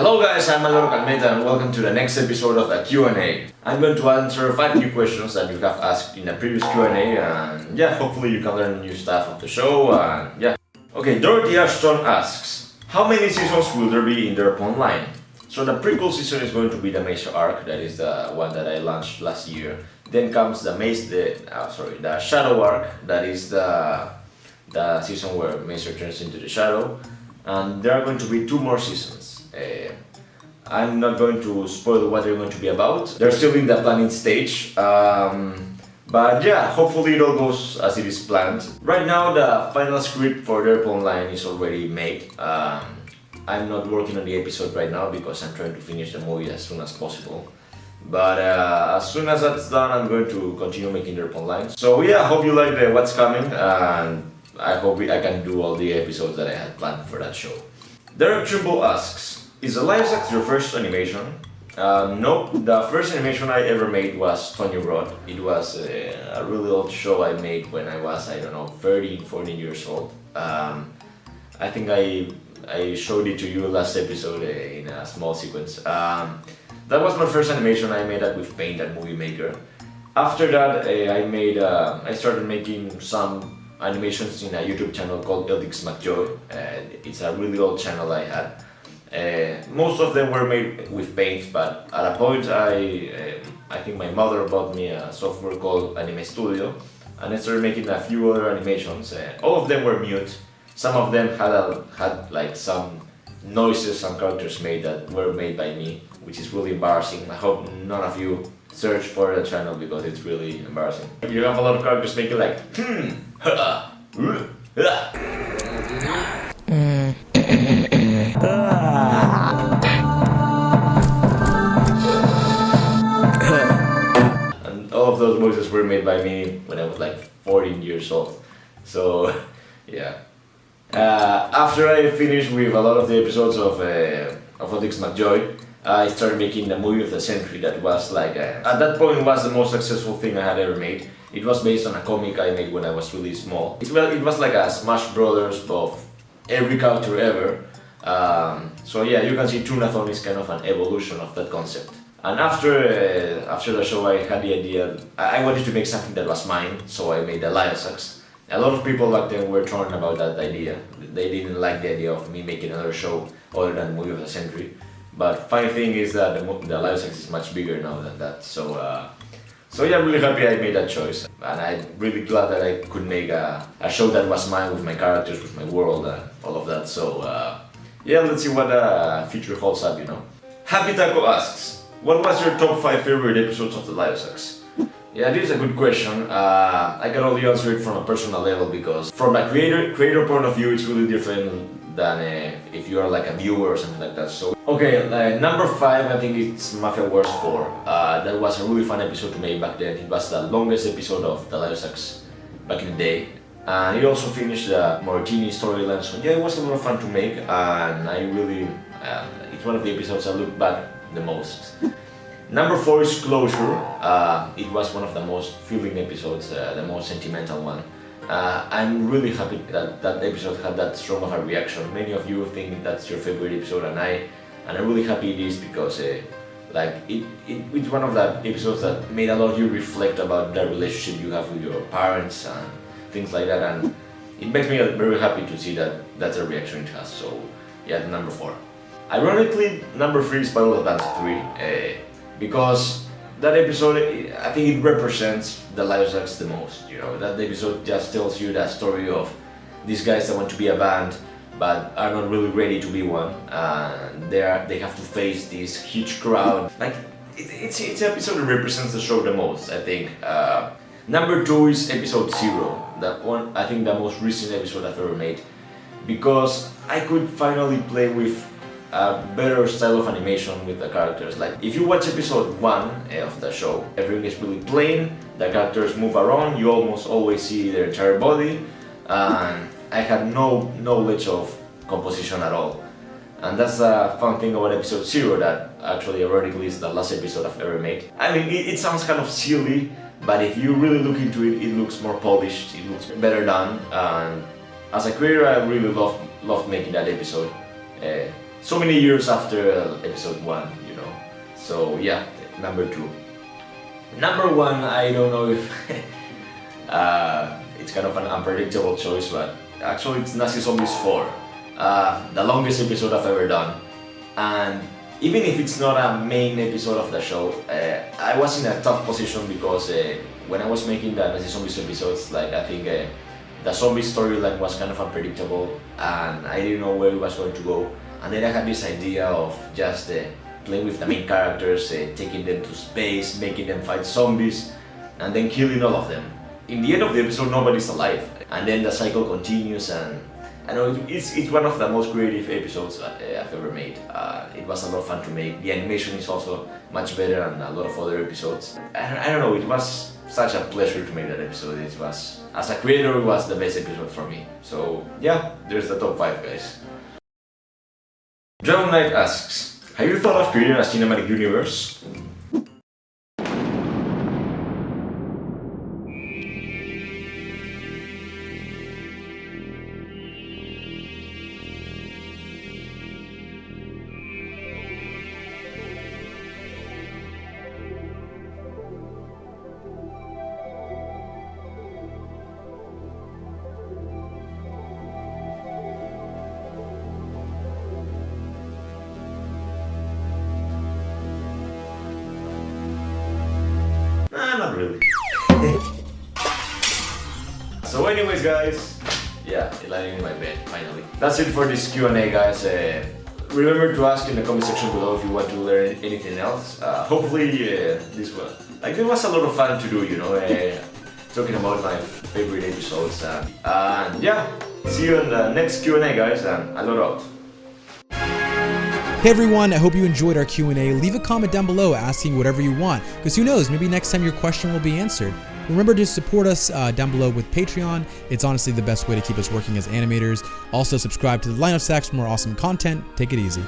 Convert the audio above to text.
Hello guys, I'm Alvaro Calmet and welcome to the next episode of the Q&A. I'm going to answer 5 new questions that you have asked in the previous Q&A and hopefully you can learn new stuff of the show and Okay, Dorothy Ashton asks, how many seasons will there be in Derp Online? So the prequel season is going to be the Mesa arc, that is the one that I launched last year. Then comes the Shadow arc, that is the season where Mesa turns into the Shadow. And there are going to be 2 more seasons. I'm not going to spoil what they're going to be about. They're still in the planning stage. But hopefully it all goes as it is planned. Right now the final script for Derp Online is already made. I'm not working on the episode right now because I'm trying to finish the movie as soon as possible. But as soon as that's done, I'm going to continue making Derp Online. So I hope you like what's coming and I hope I can do all the episodes that I had planned for that show. Derek Trimble asks, is the Lyosacks your first animation? No, the first animation I ever made was Tony Rod. It was a really old show I made when I was, 13, 14 years old. I think I showed it to you last episode in a small sequence. That was my first animation. I made that with Paint and Movie Maker. After that, I started making some animations in a YouTube channel called Eldix McJoy. It's a really old channel I had. Most of them were made with Paint, but at a point I think my mother bought me a software called Anime Studio and I started making a few other animations. All of them were mute. Some of them had like some noises, some characters that were made by me, which is really embarrassing. I hope none of you search for the channel because it's really embarrassing. You have a lot of characters making like and all of those voices were made by me when I was like 14 years old. So after I finished with a lot of the episodes of Eldix McJoy, I started making the movie of the century that was like, at that point was the most successful thing I had ever made. It was based on a comic I made when I was really small. It was like a Smash Brothers of every character ever. So you can see Tunathon is kind of an evolution of that concept. And after the show I had the idea, I wanted to make something that was mine, so I made the Lyosacks. A lot of people back then were torn about that idea. They didn't like the idea of me making another show other than Movie of the Century. But funny thing is that the Lyosacks is much bigger now than that. So I'm really happy I made that choice. And I'm really glad that I could make a show that was mine with my characters, with my world and all of that. So let's see what the future holds up, Happy Taco asks, what was your top 5 favorite episodes of the Lyosacks? This is a good question. I can only answer it from a personal level because from a creator point of view it's really different than if you are like a viewer or something like that. So number 5, I think it's Mafia Wars 4. That was a really fun episode to make back then. It was the longest episode of the Lyosacks back in the day. And it also finished the Moritini storyline, so it was a lot of fun to make and I really, it's one of the episodes I look back the most. Number 4 is Closure. It was one of the most feeling episodes, the most sentimental one. I'm really happy that that episode had that strong of a reaction. Many of you think that's your favorite episode and I'm really happy it is because it's one of the episodes that made a lot of you reflect about the relationship you have with your parents and things like that, and it makes me very happy to see that that's a reaction it has. So number 4. Ironically, number 3 is Battle Advance 3. Because that episode, I think it represents the Lyosacks the most, That episode just tells you that story of these guys that want to be a band but are not really ready to be one. They have to face this huge crowd. It's an episode that represents the show the most, I think. Number 2 is episode 0. That one, I think the most recent episode I've ever made. Because I could finally play with a better style of animation with the characters. Like if you watch episode 1 of the show, everything is really plain, the characters move around, you almost always see their entire body, and I had no knowledge of composition at all. And that's the fun thing about episode 0, that actually ironically is the last episode I've ever made. I mean, it sounds kind of silly, but if you really look into it, it looks more polished, it looks better done, and as a creator I really loved making that episode. so many years after episode 1, you know. So yeah, number 2. Number 1, I don't know if it's kind of an unpredictable choice, but actually it's Nazi Zombies 4. The longest episode I've ever done. And even if it's not a main episode of the show, I was in a tough position because when I was making the Nazi Zombies episodes, like I think the zombie storyline was kind of unpredictable and I didn't know where it was going to go. And then I had this idea of just playing with the main characters, taking them to space, making them fight zombies, and then killing all of them. In the end of the episode, nobody's alive, and then the cycle continues. And I know it's one of the most creative episodes I've ever made. It was a lot of fun to make. The animation is also much better than a lot of other episodes. I don't know, it was such a pleasure to make that episode. It was, as a creator, it was the best episode for me. So yeah, there's the top 5, guys. Dragon Knight asks, have you thought of creating a cinematic universe? Not really. So anyways, guys, yeah, lying in my bed, finally. That's it for this Q&A, guys. Remember to ask in the comment section below if you want to learn anything else. Hopefully this was, like, it was a lot of fun to do, you know, talking about my favorite episodes. And yeah, see you in the next Q&A, guys, and a lot out. Hey everyone, I hope you enjoyed our Q&A. Leave a comment down below asking whatever you want, because who knows, maybe next time your question will be answered. Remember to support us down below with Patreon. It's honestly the best way to keep us working as animators. Also subscribe to the Lyosacks for more awesome content. Take it easy.